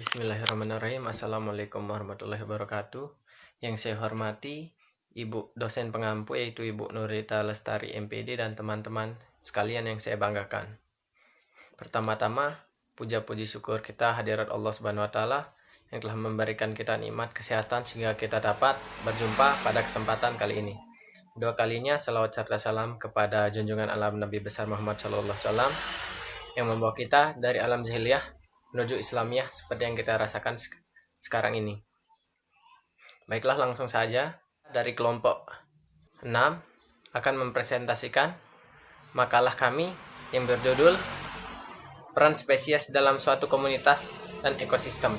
Bismillahirrahmanirrahim. Assalamualaikum warahmatullahi wabarakatuh. Yang saya hormati Ibu dosen pengampu yaitu Ibu Nurita Lestari MPD dan teman-teman sekalian yang saya banggakan. Pertama-tama, puja-puji syukur kita hadirat Allah Subhanahu wa taala yang telah memberikan kita nikmat kesehatan sehingga kita dapat berjumpa pada kesempatan kali ini. Dua kalinya salawat serta salam kepada junjungan alam Nabi besar Muhammad SAW yang membawa kita dari alam jahiliyah menuju Islamiyah seperti yang kita rasakan sekarang ini. Baiklah, langsung saja dari kelompok 6 akan mempresentasikan makalah kami yang berjudul Peran Spesies dalam Suatu Komunitas dan Ekosistem.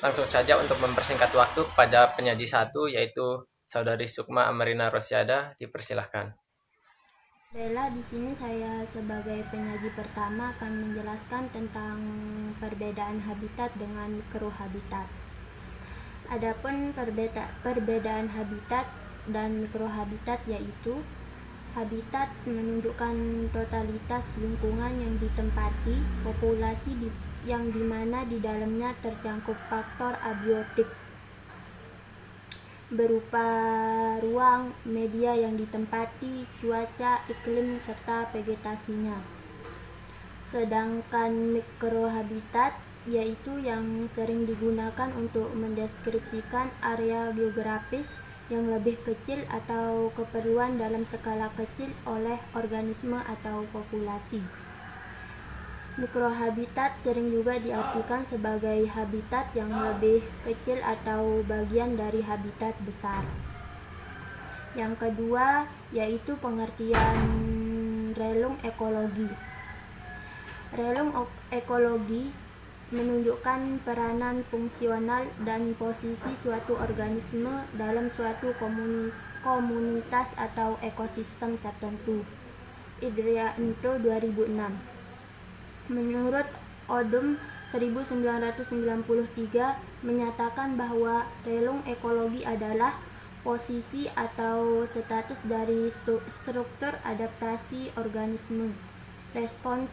Langsung saja untuk mempersingkat waktu pada penyaji satu yaitu Saudari Sukma Amarina Rosyada, dipersilahkan. Bella, di sini saya sebagai penyaji pertama akan menjelaskan tentang perbedaan habitat dengan mikrohabitat. Adapun perbedaan habitat dan mikrohabitat yaitu habitat menunjukkan totalitas lingkungan yang ditempati, populasi yang dimana di dalamnya tercakup faktor abiotik berupa ruang, media yang ditempati, cuaca, iklim, serta vegetasinya. Sedangkan mikrohabitat yaitu yang sering digunakan untuk mendeskripsikan area geografis yang lebih kecil atau keperluan dalam skala kecil oleh organisme atau populasi. Mikrohabitat sering juga diartikan sebagai habitat yang lebih kecil atau bagian dari habitat besar. Yang kedua yaitu pengertian relung ekologi. Relung ekologi menunjukkan peranan fungsional dan posisi suatu organisme dalam suatu komunitas atau ekosistem tertentu. Idrianto 2006. Menurut Odum 1993 menyatakan bahwa relung ekologi adalah posisi atau status dari struktur adaptasi organisme, respon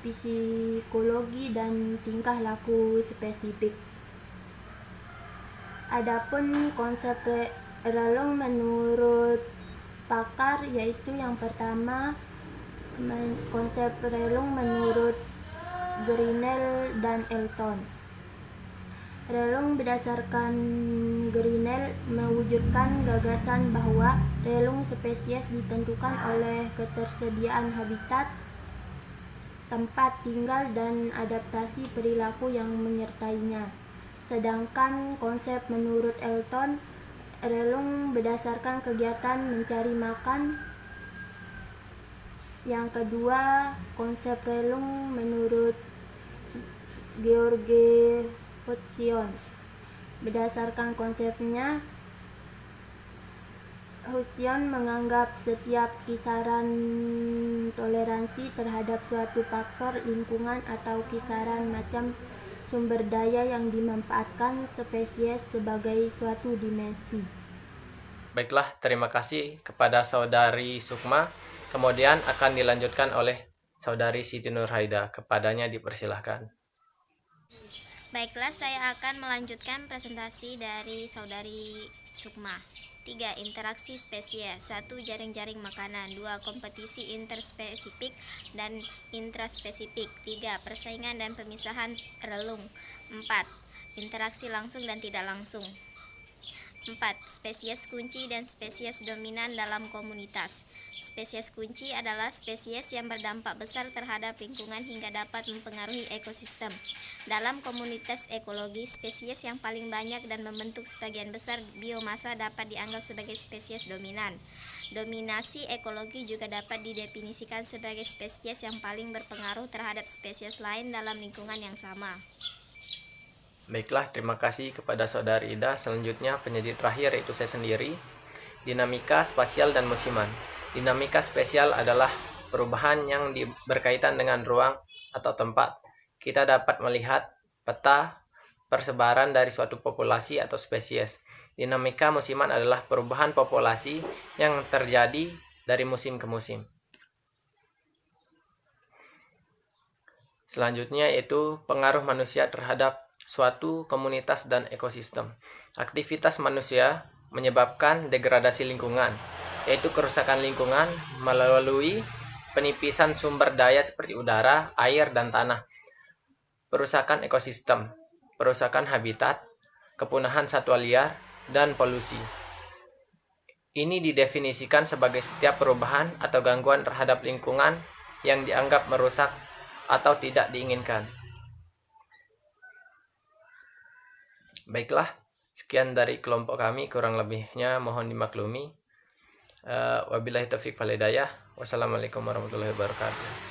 psikologi dan tingkah laku spesifik. Adapun konsep relung menurut pakar yaitu yang pertama, konsep relung menurut Grinnell dan Elton. Relung berdasarkan Grinnell mewujudkan gagasan bahwa relung spesies ditentukan oleh ketersediaan habitat, tempat tinggal, dan adaptasi perilaku yang menyertainya. Sedangkan konsep menurut Elton, relung berdasarkan kegiatan mencari makan. Yang kedua, konsep relung menurut George Hutchinson. Berdasarkan konsepnya, Hutchinson menganggap setiap kisaran toleransi terhadap suatu faktor lingkungan atau kisaran macam sumber daya yang dimanfaatkan spesies sebagai suatu dimensi. Baiklah, terima kasih kepada Saudari Sukma. Kemudian akan dilanjutkan oleh Saudari Siti Nurhaida. Kepadanya dipersilahkan. Baiklah, saya akan melanjutkan presentasi dari Saudari Sukma. 3. Interaksi spesies. 1. Jaring-jaring makanan. 2. Kompetisi interspesifik dan intraspesifik. 3. Persaingan dan pemisahan relung. 4. Interaksi langsung dan tidak langsung. 4. Spesies kunci dan spesies dominan dalam komunitas. Spesies kunci adalah spesies yang berdampak besar terhadap lingkungan hingga dapat mempengaruhi ekosistem. Dalam komunitas ekologi, spesies yang paling banyak dan membentuk sebagian besar biomasa dapat dianggap sebagai spesies dominan. Dominasi ekologi juga dapat didefinisikan sebagai spesies yang paling berpengaruh terhadap spesies lain dalam lingkungan yang sama. Baiklah, terima kasih kepada Saudari Ida. Selanjutnya penyaji terakhir yaitu saya sendiri. Dinamika spasial dan musiman. Dinamika spasial adalah perubahan yang berkaitan dengan ruang atau tempat. Kita dapat melihat peta persebaran dari suatu populasi atau spesies. Dinamika musiman adalah perubahan populasi yang terjadi dari musim ke musim. Selanjutnya yaitu pengaruh manusia terhadap suatu komunitas dan ekosistem. Aktivitas manusia menyebabkan degradasi lingkungan, yaitu kerusakan lingkungan melalui penipisan sumber daya seperti udara, air, dan tanah, perusakan ekosistem, perusakan habitat, kepunahan satwa liar, dan polusi. Ini didefinisikan sebagai setiap perubahan atau gangguan terhadap lingkungan yang dianggap merusak atau tidak diinginkan. Baiklah, sekian dari kelompok kami, kurang lebihnya mohon dimaklumi. Wabillahi taufiq wal hidayah. Wassalamualaikum warahmatullahi wabarakatuh.